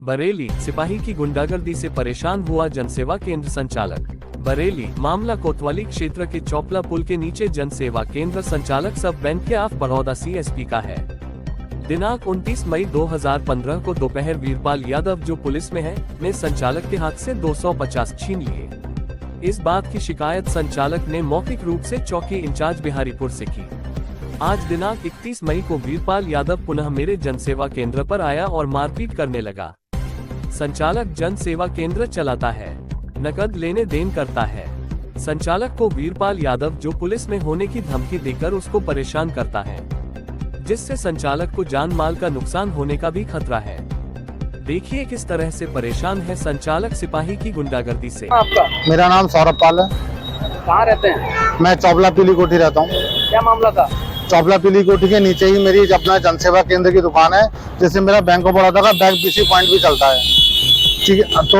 बरेली, सिपाही की गुंडागर्दी से परेशान हुआ जनसेवा केंद्र संचालक। बरेली, मामला कोतवाली क्षेत्र के चौपला पुल के नीचे जनसेवा केंद्र संचालक सब बैंक ऑफ बड़ौदा CSP का है। दिनांक 29 मई 2015 को दोपहर वीरपाल यादव, जो पुलिस में है, ने संचालक के हाथ से 250 छीन लिए। इस बात की शिकायत संचालक ने मौखिक रूप से चौकी इंचार्ज बिहारीपुर से की। आज दिनांक 31 मई को वीरपाल यादव पुनः मेरे जनसेवा केंद्र पर आया और मारपीट करने लगा। संचालक जन सेवा केंद्र चलाता है, नकद लेने देन करता है। संचालक को वीरपाल यादव, जो पुलिस में होने की धमकी देकर उसको परेशान करता है, जिससे संचालक को जान माल का नुकसान होने का भी खतरा है। देखिए किस तरह से परेशान है संचालक सिपाही की गुंडागर्दी से। आपका? मेरा नाम सौरभ पाल है। कहाँ रहते हैं? मैं चौपला पीली कोठी रहता हूँ। क्या मामला था? चौपला पीली कोठी के नीचे ही मेरी अपना जनसेवा केंद्र की दुकान है, जिससे मेरा बैंक ऑफ बड़ौदा का बैंक BC पॉइंट भी चलता है। ठीक है, तो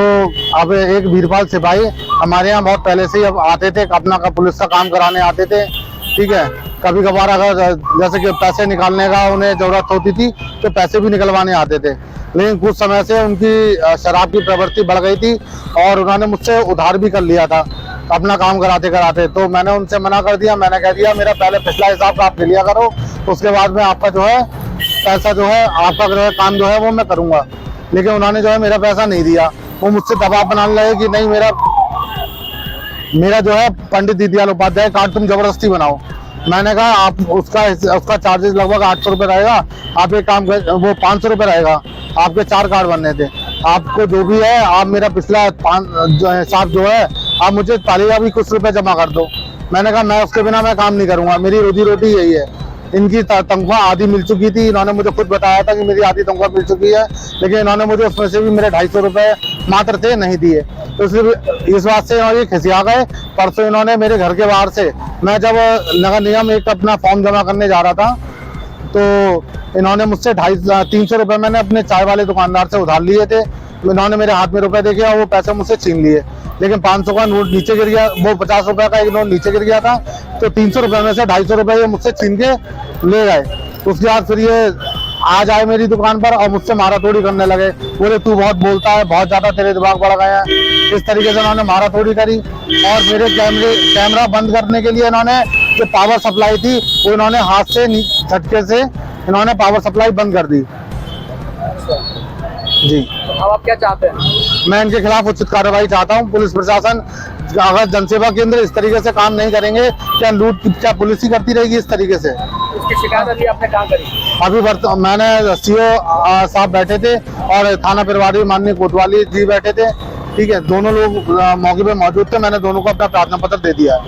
अब एक वीरपाल सिपाही हमारे यहाँ बहुत पहले से ही अब आते थे, अपना का पुलिस का काम कराने आते थे। ठीक है, कभी कभार अगर जैसे कि पैसे निकालने का उन्हें जरूरत होती थी तो पैसे भी निकलवाने आते थे, लेकिन कुछ समय से उनकी शराब की प्रवृत्ति बढ़ गई थी और उन्होंने मुझसे उधार भी कर लिया था अपना काम कराते कराते। तो मैंने उनसे मना कर दिया। मैंने कह दिया मेरा पहले पिछला हिसाब आप ले लिया करो, उसके बाद में आपका जो है पैसा जो है आपका जो है काम जो है वो मैं करूँगा। लेकिन उन्होंने जो है मेरा पैसा नहीं दिया। वो मुझसे दबाव बनाने लगे कि नहीं, मेरा जो है पंडित दीनदयाल उपाध्याय कार्ड तुम जबरदस्ती बनाओ। मैंने कहा आप उसका चार्जेस लगभग 800 रुपये रहेगा, आप एक काम कर, वो 500 रुपये रहेगा। आपके 4 कार्ड बनने थे, आपको जो भी है आप मेरा पिछला हिसाब जो है आप मुझे तालिका भी कुछ रुपए जमा कर दो। मैंने कहा मैं उसके बिना मैं काम नहीं करूंगा, मेरी रोजी रोटी यही है। इनकी तनख्वाह आधी मिल चुकी थी, इन्होंने मुझे खुद बताया था कि मेरी आधी तनख्वाह मिल चुकी है, लेकिन इन्होंने मुझे उसमें से भी मेरे 250 रुपये मात्र थे नहीं दिए। तो इस बात से ये खिसिया गए। परसों इन्होंने मेरे घर के बाहर से, मैं जब नगर निगम एक अपना फॉर्म जमा करने जा रहा था, तो इन्होंने मुझसे 300 रुपये मैंने अपने चाय वाले दुकानदार से उधार लिए थे। इन्होंने मेरे हाथ में रुपए देखे और वो पैसे मुझसे छीन लिए। लेकिन 500 का नोट नीचे गिर गया, वो 50 रुपए का एक नोट नीचे गिर गया था, तो 300 रुपये में से 250 रुपये ये मुझसे छीन के ले गए। उसके बाद फिर ये आज आए मेरी दुकान पर और मुझसे मारा तोड़ी करने लगे। बोले तू बहुत बोलता है, बहुत ज्यादा तेरे दिमाग बढ़ गए हैं। इस तरीके से इन्होंने मारा तोड़ी करी और मेरे कैमरा बंद करने के लिए इन्होंने जो पावर सप्लाई थी वो इन्होंने हाथ से झटके से इन्होंने पावर सप्लाई बंद कर दी। जी, अब आप क्या चाहते हैं? मैं इनके खिलाफ उचित कार्रवाई चाहता हूं। पुलिस प्रशासन अगर जनसेवा केंद्र इस तरीके से काम नहीं करेंगे, क्या पुलिस ही करती रहेगी इस तरीके से? इसकी शिकायत अभी आपने कहाँ करी? अभी मैंने CO साहब बैठे थे और थाना प्रभारी माननीय कोतवाली जी बैठे थे। ठीक है, दोनों लोग मौके पे मौजूद थे। मैंने दोनों को अपना प्रार्थना पत्र दे दिया है।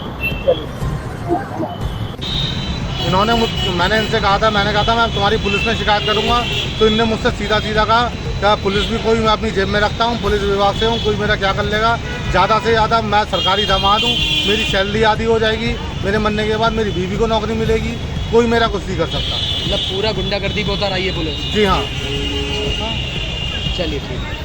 मैंने इनसे कहा था, मैं तुम्हारी पुलिस में शिकायत करूंगा। तो इनने मुझसे सीधा कहा क्या पुलिस भी कोई मैं अपनी जेब में रखता हूँ, पुलिस विभाग से हूँ, कोई मेरा क्या कर लेगा। ज़्यादा से ज़्यादा मैं सरकारी दामाद हूँ, मेरी सैलरी आधी हो जाएगी, मेरे मरने के बाद मेरी बीवी को नौकरी मिलेगी, कोई मेरा कुछ नहीं कर सकता। मतलब पूरा गुंडागर्दी पे उतर आई है पुलिस? जी हाँ। चलिए ठीक है।